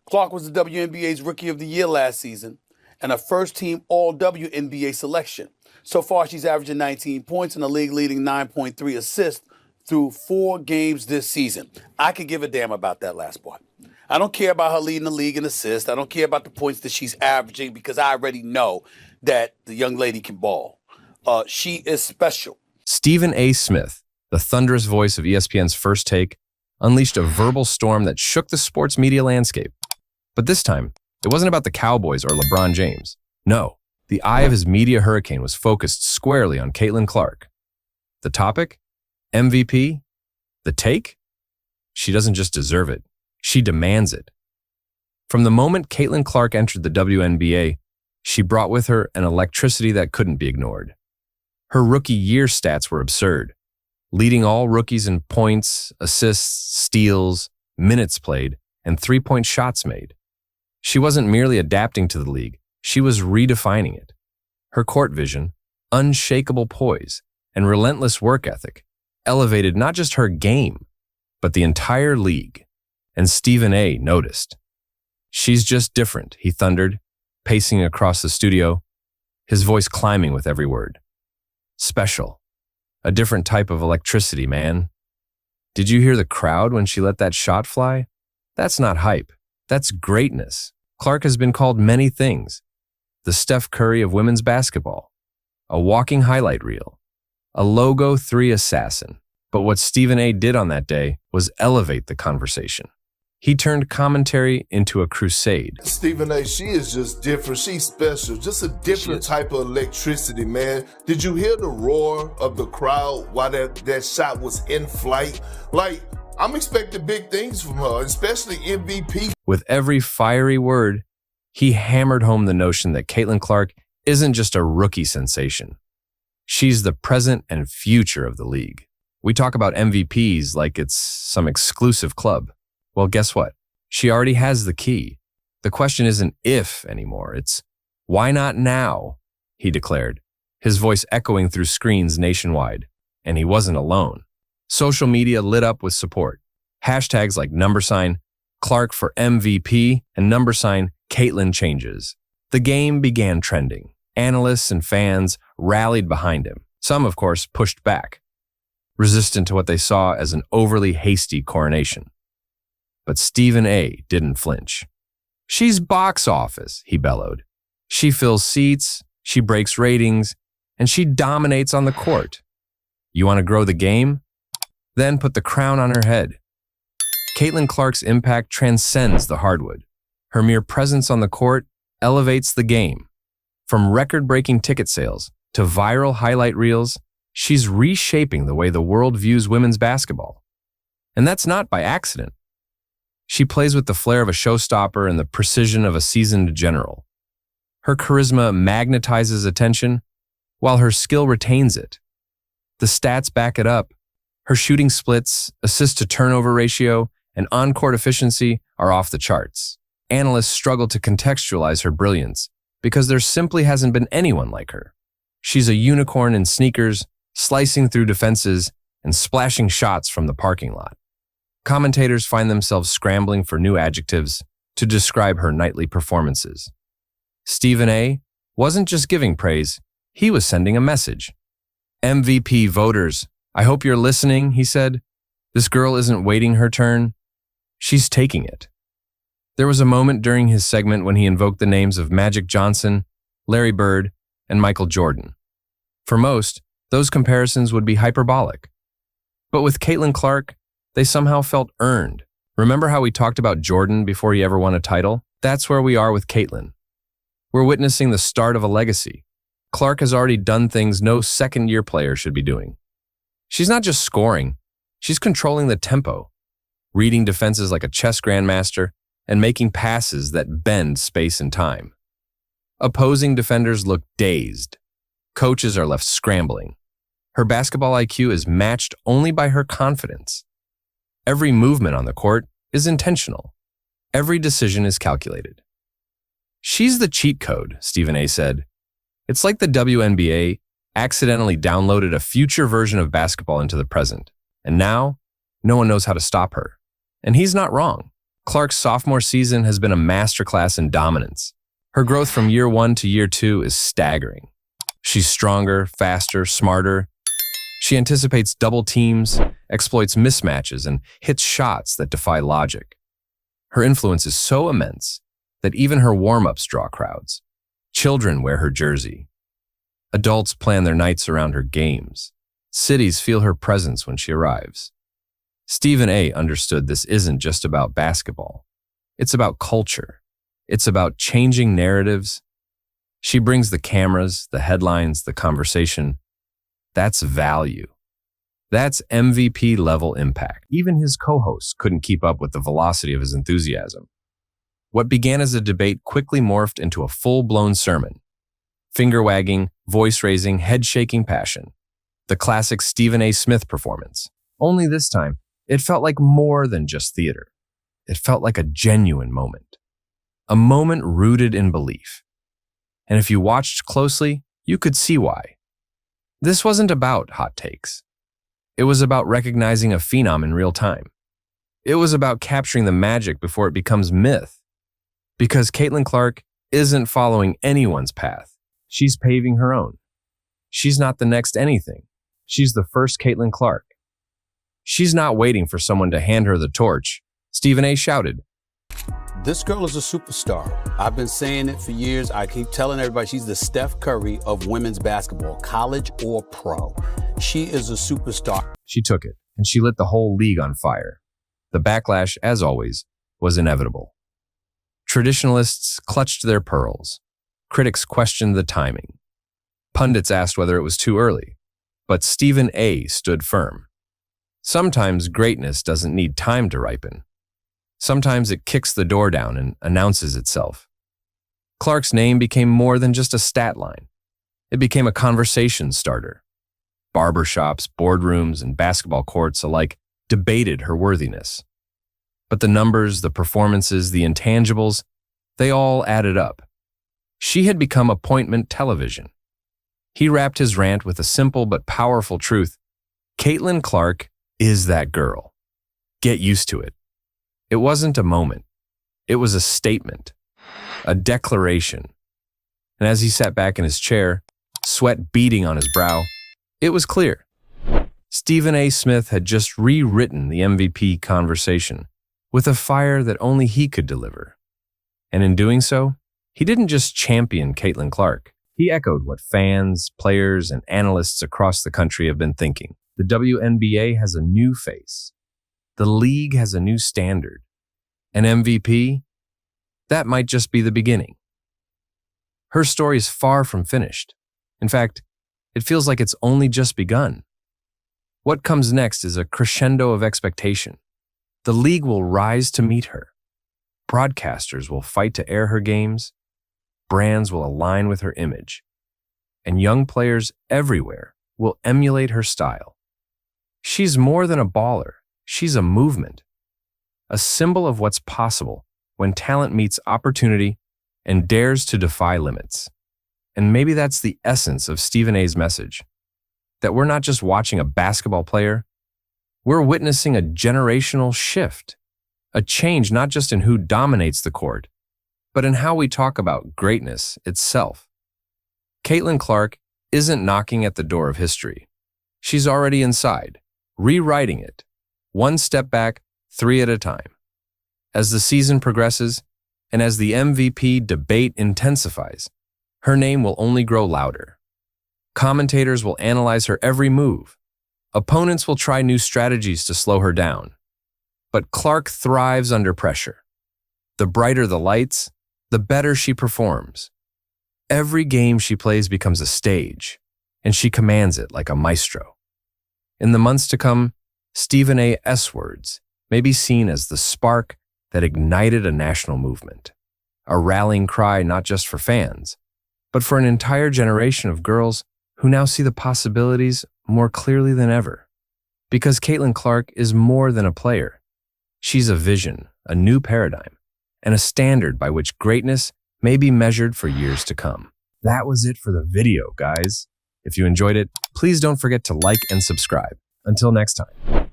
Clark was the WNBA's Rookie of the Year last season and a first-team All-WNBA selection. So far, she's averaging 19 points and a league-leading 9.3 assists through 4 games this season. I could give a damn about that last part. I don't care about her leading the league in assists. I don't care about the points that she's averaging because I already know that the young lady can ball. She is special. Stephen A. Smith, the thunderous voice of ESPN's First Take, unleashed a verbal storm that shook the sports media landscape. But this time, it wasn't about the Cowboys or LeBron James. No, the eye of his media hurricane was focused squarely on Caitlin Clark. The topic? MVP? The take? She doesn't just deserve it. She demands it. From the moment Caitlin Clark entered the WNBA, she brought with her an electricity that couldn't be ignored. Her rookie year stats were absurd, leading all rookies in points, assists, steals, minutes played, and three-point shots made. She wasn't merely adapting to the league, she was redefining it. Her court vision, unshakable poise, and relentless work ethic elevated not just her game, but the entire league. And Stephen A. noticed. "She's just different," he thundered, pacing across the studio, his voice climbing with every word. "Special. A different type of electricity, man. Did you hear the crowd when she let that shot fly? That's not hype. That's greatness." Clark has been called many things. The Steph Curry of women's basketball. A walking highlight reel. A logo 3 assassin. But what Stephen A. did on that day was elevate the conversation. He turned commentary into a crusade. Stephen A., she is just different. She's special. Just a different type of electricity, man. Did you hear the roar of the crowd while that shot was in flight? Like, I'm expecting big things from her, especially MVP. With every fiery word, he hammered home the notion that Caitlin Clark isn't just a rookie sensation. She's the present and future of the league. We talk about MVPs like it's some exclusive club. Well, guess what? She already has the key. The question isn't if anymore, it's why not now, he declared, his voice echoing through screens nationwide. And he wasn't alone. Social media lit up with support. Hashtags like #Clark for MVP and #Caitlin changes. The game began trending. Analysts and fans rallied behind him. Some, of course, pushed back, resistant to what they saw as an overly hasty coronation. But Stephen A. didn't flinch. "She's box office," he bellowed. "She fills seats, she breaks ratings, and she dominates on the court. You want to grow the game? Then put the crown on her head." Caitlin Clark's impact transcends the hardwood. Her mere presence on the court elevates the game. From record-breaking ticket sales to viral highlight reels, she's reshaping the way the world views women's basketball. And that's not by accident. She plays with the flair of a showstopper and the precision of a seasoned general. Her charisma magnetizes attention, while her skill retains it. The stats back it up. Her shooting splits, assist-to-turnover ratio, and on-court efficiency are off the charts. Analysts struggle to contextualize her brilliance because there simply hasn't been anyone like her. She's a unicorn in sneakers, slicing through defenses and splashing shots from the parking lot. Commentators find themselves scrambling for new adjectives to describe her nightly performances. Stephen A. wasn't just giving praise, he was sending a message. "MVP voters, I hope you're listening," he said. "This girl isn't waiting her turn. She's taking it." There was a moment during his segment when he invoked the names of Magic Johnson, Larry Bird, and Michael Jordan. For most, those comparisons would be hyperbolic. But with Caitlin Clark, they somehow felt earned. Remember how we talked about Jordan before he ever won a title? That's where we are with Caitlin. We're witnessing the start of a legacy. Clark has already done things no second-year player should be doing. She's not just scoring, she's controlling the tempo, reading defenses like a chess grandmaster, and making passes that bend space and time. Opposing defenders look dazed. Coaches are left scrambling. Her basketball IQ is matched only by her confidence. Every movement on the court is intentional. Every decision is calculated. "She's the cheat code," Stephen A. said. "It's like the WNBA accidentally downloaded a future version of basketball into the present, and now no one knows how to stop her." And he's not wrong. Clark's sophomore season has been a masterclass in dominance. Her growth from year 1 to year 2 is staggering. She's stronger, faster, smarter. She anticipates double teams, exploits mismatches, and hits shots that defy logic. Her influence is so immense that even her warm-ups draw crowds. Children wear her jersey. Adults plan their nights around her games. Cities feel her presence when she arrives. Stephen A. understood this isn't just about basketball. It's about culture. It's about changing narratives. She brings the cameras, the headlines, the conversation. That's value. That's MVP-level impact. Even his co-hosts couldn't keep up with the velocity of his enthusiasm. What began as a debate quickly morphed into a full-blown sermon. Finger-wagging, voice-raising, head-shaking passion. The classic Stephen A. Smith performance. Only this time, it felt like more than just theater. It felt like a genuine moment. A moment rooted in belief. And if you watched closely, you could see why. This wasn't about hot takes. It was about recognizing a phenom in real time. It was about capturing the magic before it becomes myth. Because Caitlin Clark isn't following anyone's path. She's paving her own. She's not the next anything. She's the first Caitlin Clark. She's not waiting for someone to hand her the torch. Stephen A. shouted. This girl is a superstar. I've been saying it for years. I keep telling everybody she's the Steph Curry of women's basketball, college or pro. She is a superstar. She took it, and she lit the whole league on fire. The backlash, as always, was inevitable. Traditionalists clutched their pearls. Critics questioned the timing. Pundits asked whether it was too early. But Stephen A. stood firm. Sometimes greatness doesn't need time to ripen. Sometimes it kicks the door down and announces itself. Clark's name became more than just a stat line. It became a conversation starter. Barbershops, boardrooms, and basketball courts alike debated her worthiness. But the numbers, the performances, the intangibles, they all added up. She had become appointment television. He wrapped his rant with a simple but powerful truth. Caitlin Clark is that girl. Get used to it. It wasn't a moment. It was a statement, a declaration. And as he sat back in his chair, sweat beading on his brow, it was clear. Stephen A. Smith had just rewritten the MVP conversation with a fire that only he could deliver. And in doing so, he didn't just champion Caitlin Clark. He echoed what fans, players, and analysts across the country have been thinking. The WNBA has a new face. The league has a new standard. An MVP? That might just be the beginning. Her story is far from finished. In fact, it feels like it's only just begun. What comes next is a crescendo of expectation. The league will rise to meet her. Broadcasters will fight to air her games. Brands will align with her image. And young players everywhere will emulate her style. She's more than a baller. She's a movement. A symbol of what's possible when talent meets opportunity and dares to defy limits. And maybe that's the essence of Stephen A.'s message. That we're not just watching a basketball player, we're witnessing a generational shift. A change not just in who dominates the court, but in how we talk about greatness itself. Caitlin Clark isn't knocking at the door of history. She's already inside, rewriting it, one step back, 3 at a time. As the season progresses, and as the MVP debate intensifies, her name will only grow louder. Commentators will analyze her every move. Opponents will try new strategies to slow her down. But Clark thrives under pressure. The brighter the lights, the better she performs. Every game she plays becomes a stage, and she commands it like a maestro. In the months to come, Stephen A. S. words may be seen as the spark that ignited a national movement, a rallying cry not just for fans, but for an entire generation of girls who now see the possibilities more clearly than ever. Because Caitlin Clark is more than a player. She's a vision, a new paradigm, and a standard by which greatness may be measured for years to come. That was it for the video, guys. If you enjoyed it, please don't forget to like and subscribe. Until next time.